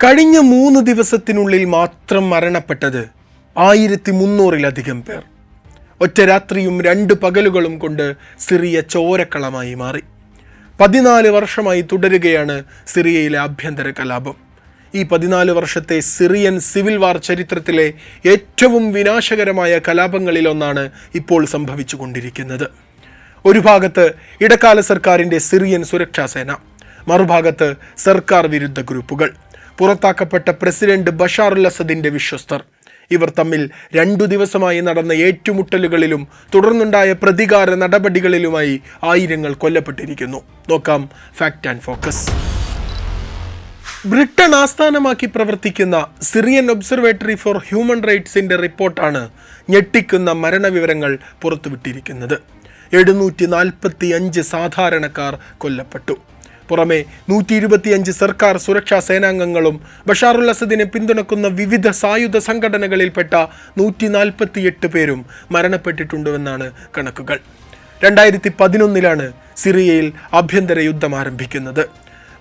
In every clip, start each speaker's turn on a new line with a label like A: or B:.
A: കഴിഞ്ഞ 3 ദിവസത്തിനുള്ളിൽ മാത്രം മരണപ്പെട്ടത് 1300-ലധികം പേർ. ഒറ്റ രാത്രിയും 2 പകലുകളും കൊണ്ട് സിറിയ ചോരക്കളമായി മാറി. 14 വർഷമായി തുടരുകയാണ് സിറിയയിലെ ആഭ്യന്തര കലാപം. ഈ 14 വർഷത്തെ സിറിയൻ സിവിൽ വാർ ചരിത്രത്തിലെ ഏറ്റവും വിനാശകരമായ കലാപങ്ങളിലൊന്നാണ് ഇപ്പോൾ സംഭവിച്ചുകൊണ്ടിരിക്കുന്നത്. ഒരു ഭാഗത്ത് ഇടക്കാല സർക്കാരിൻ്റെ സിറിയൻ സുരക്ഷാ സേന, മറുഭാഗത്ത് സർക്കാർ വിരുദ്ധ ഗ്രൂപ്പുകൾ, പുറത്താക്കപ്പെട്ട പ്രസിഡന്റ് ബഷാറുൽ അസദിൻ്റെ വിശ്വസ്തർ. ഇവർ തമ്മിൽ 2 ദിവസമായി നടന്ന ഏറ്റുമുട്ടലുകളിലും തുടർന്നുണ്ടായ പ്രതികാര നടപടികളിലുമായി ആയിരങ്ങൾ കൊല്ലപ്പെട്ടിരിക്കുന്നു. നോക്കാം ഫാക്ട് ആൻഡ് ഫോക്കസ്. ബ്രിട്ടൻ ആസ്ഥാനമാക്കി പ്രവർത്തിക്കുന്ന സിറിയൻ ഒബ്സർവേറ്ററി ഫോർ ഹ്യൂമൻ റൈറ്റ്സിൻ്റെ റിപ്പോർട്ടാണ് ഞെട്ടിക്കുന്ന മരണവിവരങ്ങൾ പുറത്തുവിട്ടിരിക്കുന്നത്. 745 സാധാരണക്കാർ കൊല്ലപ്പെട്ടു. പുറമെ 125 സർക്കാർ സുരക്ഷാ സേനാംഗങ്ങളും ബഷാറുൽ അസദിനെ പിന്തുണക്കുന്ന വിവിധ സായുധ സംഘടനകളിൽപ്പെട്ട 148 പേരും മരണപ്പെട്ടിട്ടുണ്ടെന്നാണ് കണക്കുകൾ. 2011 സിറിയയിൽ ആഭ്യന്തര യുദ്ധം ആരംഭിക്കുന്നത്.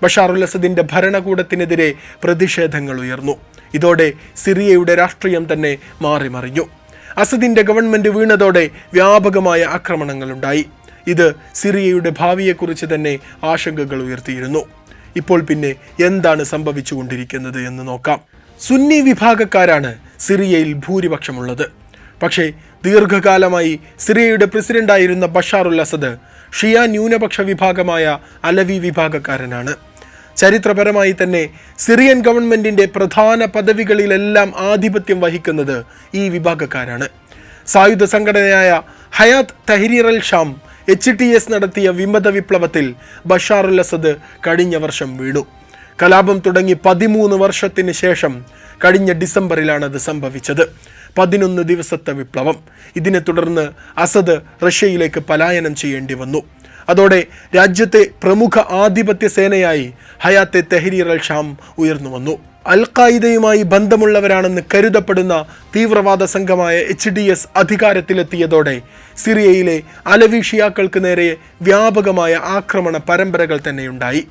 A: ബഷാറുൽ അസദിൻ്റെ ഭരണകൂടത്തിനെതിരെ പ്രതിഷേധങ്ങൾ ഉയർന്നു. ഇതോടെ സിറിയയുടെ രാഷ്ട്രീയം തന്നെ മാറിമറിഞ്ഞു. അസദിൻ്റെ ഗവൺമെൻറ് വീണതോടെ വ്യാപകമായ ആക്രമണങ്ങളുണ്ടായി. ഇത് സിറിയയുടെ ഭാവിയെക്കുറിച്ച് തന്നെ ആശങ്കകൾ ഉയർത്തിയിരുന്നു. ഇപ്പോൾ പിന്നെ എന്താണ് സംഭവിച്ചുകൊണ്ടിരിക്കുന്നത് എന്ന് നോക്കാം. സുന്നി വിഭാഗക്കാരാണ് സിറിയയിൽ ഭൂരിപക്ഷമുള്ളത്. പക്ഷേ ദീർഘകാലമായി സിറിയയുടെ പ്രസിഡന്റായിരുന്ന ബഷാറുൽ അസദ് ഷിയ ന്യൂനപക്ഷ വിഭാഗമായ അലവി വിഭാഗക്കാരനാണ്. ചരിത്രപരമായി തന്നെ സിറിയൻ ഗവൺമെൻറ്റിൻ്റെ പ്രധാന പദവികളിലെല്ലാം ആധിപത്യം വഹിക്കുന്നത് ഈ വിഭാഗക്കാരാണ്. സായുധ സംഘടനയായ Hayat Tahrir al Sham HTS നടത്തിയ വിമത വിപ്ലവത്തിൽ ബഷാറുൽ അസദ് കഴിഞ്ഞ വർഷം വീണു. കലാപം തുടങ്ങി 13 വർഷത്തിന് ശേഷം കഴിഞ്ഞ ഡിസംബറിലാണ് അത് സംഭവിച്ചത്. 11 ദിവസത്തെ വിപ്ലവം. ഇതിനെ തുടർന്ന് അസദ് റഷ്യയിലേക്ക് പലായനം ചെയ്യേണ്ടി വന്നു. അതോടെ രാജ്യത്തെ പ്രമുഖ ആധിപത്യ സേനയായി ഹയാത്തെ തെഹ്രീർ അൽ ഷാം ഉയർന്നു വന്നു. അൽ ഖായിദയുമായി ബന്ധമുള്ളവരാണെന്ന് കരുതപ്പെടുന്ന തീവ്രവാദ സംഘമായ HDS അധികാരത്തിലെത്തിയതോടെ സിറിയയിലെ അലവി ഷിയാക്കൾക്ക് നേരെ വ്യാപകമായ ആക്രമണ പരമ്പരകൾ തന്നെയുണ്ടായി.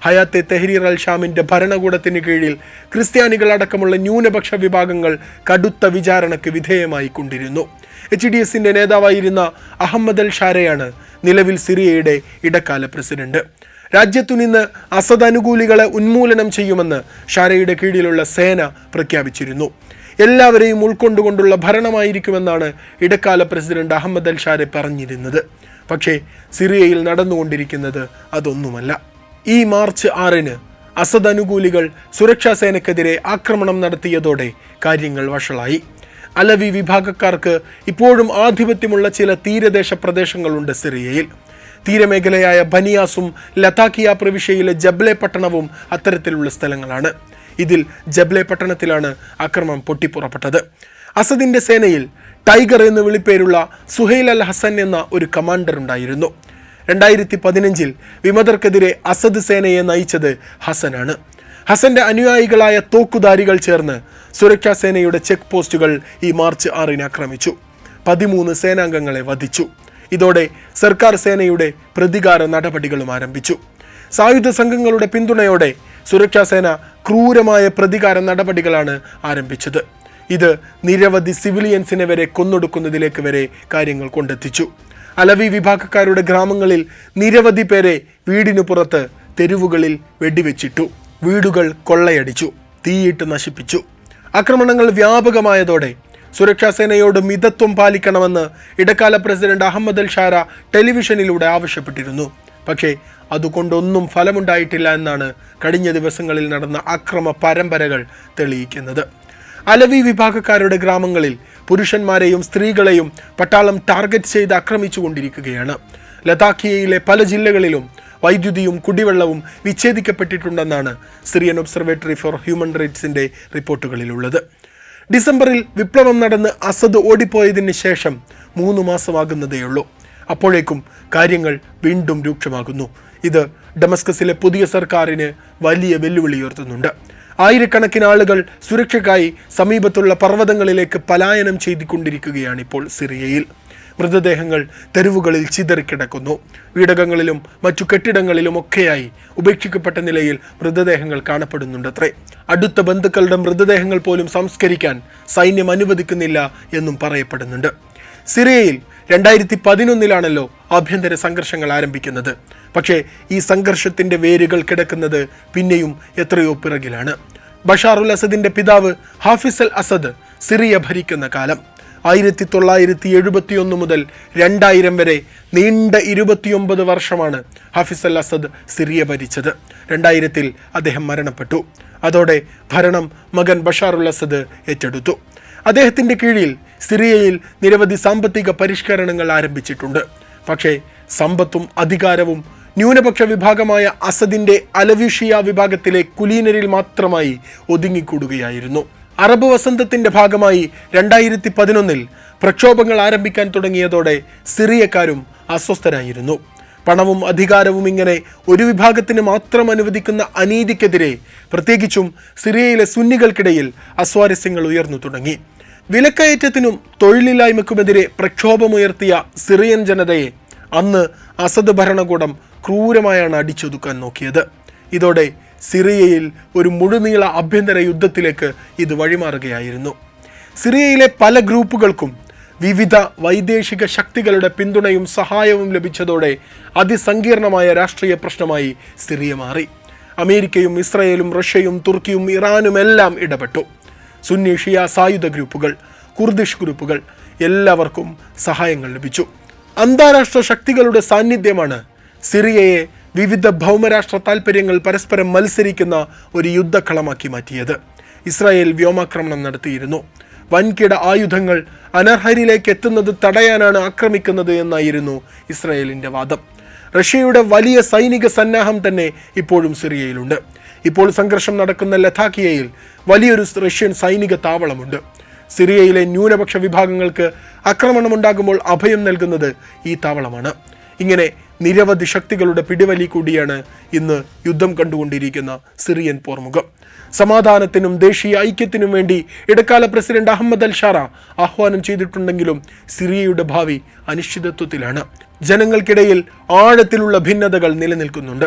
A: ഹയാത്തെ തെഹ്രീർ അൽ ഷാമിൻ്റെ ഭരണകൂടത്തിന് കീഴിൽ ക്രിസ്ത്യാനികളടക്കമുള്ള ന്യൂനപക്ഷ വിഭാഗങ്ങൾ കടുത്ത വിചാരണയ്ക്ക് വിധേയമായി കൊണ്ടിരുന്നു. HDSൻ്റെ നേതാവായിരുന്ന അഹമ്മദ് അൽ ഷാരയാണ് നിലവിൽ സിറിയയുടെ ഇടക്കാല പ്രസിഡന്റ്. രാജ്യത്തു നിന്ന് അസദ് അനുകൂലികളെ ഉന്മൂലനം ചെയ്യുമെന്ന് ഷാരയുടെ കീഴിലുള്ള സേന പ്രഖ്യാപിച്ചിരുന്നു. എല്ലാവരെയും ഉൾക്കൊണ്ടുകൊണ്ടുള്ള ഭരണമായിരിക്കുമെന്നാണ് ഇടക്കാല പ്രസിഡന്റ് അഹമ്മദ് അൽ ഷാരെ പറഞ്ഞിരുന്നത്. പക്ഷേ സിറിയയിൽ നടന്നുകൊണ്ടിരിക്കുന്നത് അതൊന്നുമല്ല. ഈ മാർച്ച് 6 അസദ് അനുകൂലികൾ സുരക്ഷാ സേനയ്ക്കെതിരെ ആക്രമണം നടത്തിയതോടെ കാര്യങ്ങൾ വഷളായി. അലവി വിഭാഗക്കാർക്ക് ഇപ്പോഴും ആധിപത്യമുള്ള ചില തീരദേശ പ്രദേശങ്ങളുണ്ട് സിറിയയിൽ. തീരമേഖലയായ ബനിയാസും ലതാക്കിയ പ്രവിശ്യയിലെ ജബ്ലെ പട്ടണവും അത്തരത്തിലുള്ള സ്ഥലങ്ങളാണ്. ഇതിൽ ജബ്ലെ പട്ടണത്തിലാണ് ആക്രമണം പൊട്ടിപ്പുറപ്പെട്ടത്. അസദിൻ്റെ സേനയിൽ ടൈഗർ എന്ന് വിളിപ്പേരുള്ള സുഹൈൽ അൽ ഹസൻ എന്ന ഒരു കമാൻഡർ ഉണ്ടായിരുന്നു. 2015 വിമതർക്കെതിരെ അസദ് സേനയെ നയിച്ചത് ഹസനാണ്. ഹസന്റെ അനുയായികളായ തോക്കുധാരികൾ ചേർന്ന് സുരക്ഷാ സേനയുടെ ചെക്ക് പോസ്റ്റുകൾ ഈ മാർച്ച് 6 ആക്രമിച്ചു. 13 സേനാംഗങ്ങളെ വധിച്ചു. ഇതോടെ സർക്കാർ സേനയുടെ പ്രതികാര നടപടികളും ആരംഭിച്ചു. സായുധ സംഘങ്ങളുടെ പിന്തുണയോടെ സുരക്ഷാ സേന ക്രൂരമായ പ്രതികാര നടപടികളാണ് ആരംഭിച്ചത്. ഇത് നിരവധി സിവിലിയൻസിനെ വരെ കൊന്നൊടുക്കുന്നതിലേക്ക് വരെ കാര്യങ്ങൾ കൊണ്ടെത്തിച്ചു. അലവി വിഭാഗക്കാരുടെ ഗ്രാമങ്ങളിൽ നിരവധി പേരെ വീടിനു പുറത്ത് തെരുവുകളിൽ വെടിവെച്ചിട്ടു. വീടുകൾ കൊള്ളയടിച്ചു, തീയിട്ട് നശിപ്പിച്ചു. ആക്രമണങ്ങൾ വ്യാപകമായതോടെ സുരക്ഷാ സേനയോട് മിതത്വം പാലിക്കണമെന്ന് ഇടക്കാല പ്രസിഡന്റ് അഹമ്മദ് അൽ ഷാര ടെലിവിഷനിലൂടെ ആവശ്യപ്പെട്ടിരുന്നു. പക്ഷേ അതുകൊണ്ടൊന്നും ഫലമുണ്ടായിട്ടില്ല എന്നാണ് കഴിഞ്ഞ ദിവസങ്ങളിൽ നടന്ന അക്രമ പരമ്പരകൾ തെളിയിക്കുന്നത്. അലവി വിഭാഗക്കാരുടെ ഗ്രാമങ്ങളിൽ പുരുഷന്മാരെയും സ്ത്രീകളെയും പട്ടാളം ടാർഗറ്റ് ചെയ്ത് ആക്രമിച്ചുകൊണ്ടിരിക്കുകയാണ്. ലതാക്കിയയിലെ പല ജില്ലകളിലും വൈദ്യുതിയും കുടിവെള്ളവും വിച്ഛേദിക്കപ്പെട്ടിട്ടുണ്ടെന്നാണ് സിറിയൻ ഒബ്സർവേറ്ററി ഫോർ ഹ്യൂമൻ റൈറ്റ്സിൻ്റെ റിപ്പോർട്ടുകളിലുള്ളത്. ഡിസംബറിൽ വിപ്ലവം നടന്ന് അസദ് ഓടിപ്പോയതിന് ശേഷം 3 മാസമാകുന്നതേയുള്ളൂ. അപ്പോഴേക്കും കാര്യങ്ങൾ വീണ്ടും രൂക്ഷമാകുന്നു. ഇത് ഡമസ്കസിലെ പുതിയ സർക്കാരിന് വലിയ വെല്ലുവിളി ഉയർത്തുന്നുണ്ട്. ആയിരക്കണക്കിന് ആളുകൾ സുരക്ഷയ്ക്കായി സമീപത്തുള്ള പർവ്വതങ്ങളിലേക്ക് പലായനം ചെയ്തുകൊണ്ടിരിക്കുകയാണ് ഇപ്പോൾ സിറിയയിൽ. മൃതദേഹങ്ങൾ തെരുവുകളിൽ ചിതറിക്കിടക്കുന്നു. വീടകങ്ങളിലും മറ്റു കെട്ടിടങ്ങളിലുമൊക്കെയായി ഉപേക്ഷിക്കപ്പെട്ട നിലയിൽ മൃതദേഹങ്ങൾ കാണപ്പെടുന്നുണ്ടത്രേ. അടുത്ത ബന്ധുക്കളുടെ മൃതദേഹങ്ങൾ പോലും സംസ്കരിക്കാൻ സൈന്യം അനുവദിക്കുന്നില്ല എന്നും പറയപ്പെടുന്നുണ്ട്. സിറിയയിൽ 2011 ആഭ്യന്തര സംഘർഷങ്ങൾ ആരംഭിക്കുന്നത്. പക്ഷേ ഈ സംഘർഷത്തിന്റെ വേരുകൾ കിടക്കുന്നത് പിന്നെയും എത്രയോ പിറകിലാണ്. ബഷാറുൽ അസദിന്റെ പിതാവ് ഹാഫിസ് അൽ അസദ് സിറിയ ഭരിക്കുന്ന കാലം 1971 മുതൽ 2000 വരെ നീണ്ട 29 വർഷമാണ് ഹാഫിസ് അൽ അസദ് സിറിയ ഭരിച്ചത്. 2000 അദ്ദേഹം മരണപ്പെട്ടു. അതോടെ ഭരണം മകൻ ബഷാറുൽ അസദ് ഏറ്റെടുത്തു. അദ്ദേഹത്തിന്റെ കീഴിൽ സിറിയയിൽ നിരവധി സാമ്പത്തിക പരിഷ്കരണങ്ങൾ ആരംഭിച്ചിട്ടുണ്ട്. പക്ഷേ സമ്പത്തും അധികാരവും ന്യൂനപക്ഷ വിഭാഗമായ അസദിന്റെ അലവി ഷിയ വിഭാഗത്തിലെ കുലീനരിൽ മാത്രമായി ഒതുങ്ങിക്കൂടുകയായിരുന്നു. അറബ് വസന്തത്തിന്റെ ഭാഗമായി 2011 പ്രക്ഷോഭങ്ങൾ ആരംഭിക്കാൻ തുടങ്ങിയതോടെ സിറിയക്കാരും അസ്വസ്ഥരായിരുന്നു. പണവും അധികാരവും ഇങ്ങനെ ഒരു വിഭാഗത്തിന് മാത്രം അനുവദിക്കുന്ന അനീതിക്കെതിരെ പ്രത്യേകിച്ചും സിറിയയിലെ സുന്നികൾക്കിടയിൽ അസ്വാരസ്യങ്ങൾ ഉയർന്നു തുടങ്ങി. വിലക്കയറ്റത്തിനും തൊഴിലില്ലായ്മയ്ക്കുമെതിരെ പ്രക്ഷോഭമുയർത്തിയ സിറിയൻ ജനതയെ അന്ന് അസദ് ഭരണകൂടം ക്രൂരമായാണ് അടിച്ചൊതുക്കാൻ നോക്കിയത്. ഇതോടെ സിറിയയിൽ ഒരു മുഴുനീള ആഭ്യന്തര യുദ്ധത്തിലേക്ക് ഇത് വഴിമാറുകയായിരുന്നു. സിറിയയിലെ പല ഗ്രൂപ്പുകൾക്കും വിവിധ വൈദേശിക ശക്തികളുടെ പിന്തുണയും സഹായവും ലഭിച്ചതോടെ അതിസങ്കീർണമായ രാഷ്ട്രീയ പ്രശ്നമായി സിറിയ മാറി. അമേരിക്കയും ഇസ്രയേലും റഷ്യയും തുർക്കിയും ഇറാനും എല്ലാം ഇടപെട്ടു. സുന്നി ഷിയ സായുധ ഗ്രൂപ്പുകൾ, കുർദിഷ് ഗ്രൂപ്പുകൾ എല്ലാവർക്കും സഹായങ്ങൾ ലഭിച്ചു. അന്താരാഷ്ട്ര ശക്തികളുടെ സാന്നിധ്യമാണ് സിറിയയെ വിവിധ ഭൗമരാഷ്ട്ര താൽപ്പര്യങ്ങൾ പരസ്പരം മത്സരിക്കുന്ന ഒരു യുദ്ധക്കളമാക്കി മാറ്റിയത്. ഇസ്രായേൽ വ്യോമാക്രമണം നടത്തിയിരുന്നു. വൻകിട ആയുധങ്ങൾ അനർഹരിലേക്ക് എത്തുന്നത് തടയാനാണ് ആക്രമിക്കുന്നത് എന്നായിരുന്നു ഇസ്രായേലിന്റെ വാദം. റഷ്യയുടെ വലിയ സൈനിക സന്നാഹം തന്നെ ഇപ്പോഴും സിറിയയിലുണ്ട്. ഇപ്പോൾ സംഘർഷം നടക്കുന്ന ലതാക്കിയയിൽ വലിയൊരു റഷ്യൻ സൈനിക താവളമുണ്ട്. സിറിയയിലെ ന്യൂനപക്ഷ വിഭാഗങ്ങൾക്ക് ആക്രമണമുണ്ടാകുമ്പോൾ അഭയം നൽകുന്നത് ഈ താവളമാണ്. ഇങ്ങനെ നിരവധി ശക്തികളുടെ പിടിവലി കൂടിയാണ് ഇന്ന് യുദ്ധം കണ്ടുകൊണ്ടിരിക്കുന്ന സിറിയൻ പോർമുഖം. സമാധാനത്തിനും ദേശീയ ഐക്യത്തിനും വേണ്ടി ഇടക്കാല പ്രസിഡന്റ് അഹമ്മദ് അൽ ഷാറ ആഹ്വാനം ചെയ്തിട്ടുണ്ടെങ്കിലും സിറിയയുടെ ഭാവി അനിശ്ചിതത്വത്തിലാണ്. ജനങ്ങൾക്കിടയിൽ ആഴത്തിലുള്ള ഭിന്നതകൾ നിലനിൽക്കുന്നുണ്ട്.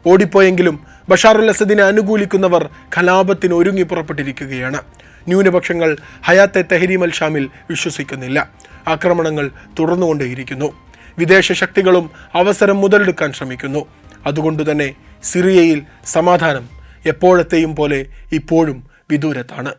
A: ഓടിപ്പോയെങ്കിലും ബഷാറുൽ അസദിനെ അനുകൂലിക്കുന്നവർ കലാപത്തിന് ഒരുങ്ങി പുറപ്പെട്ടിരിക്കുകയാണ്. ന്യൂനപക്ഷങ്ങൾ ഹയാത്തെ തെഹരീം അൽ ഷാമിൽ വിശ്വസിക്കുന്നില്ല. ആക്രമണങ്ങൾ തുടർന്നുകൊണ്ടേയിരിക്കുന്നു. വിദേശ ശക്തികളും അവസരം മുതലെടുക്കാൻ ശ്രമിക്കുന്നു. അതുകൊണ്ടുതന്നെ സിറിയയിൽ സമാധാനം എപ്പോഴത്തെയും പോലെ ഇപ്പോഴും വിദൂരത്താണ്.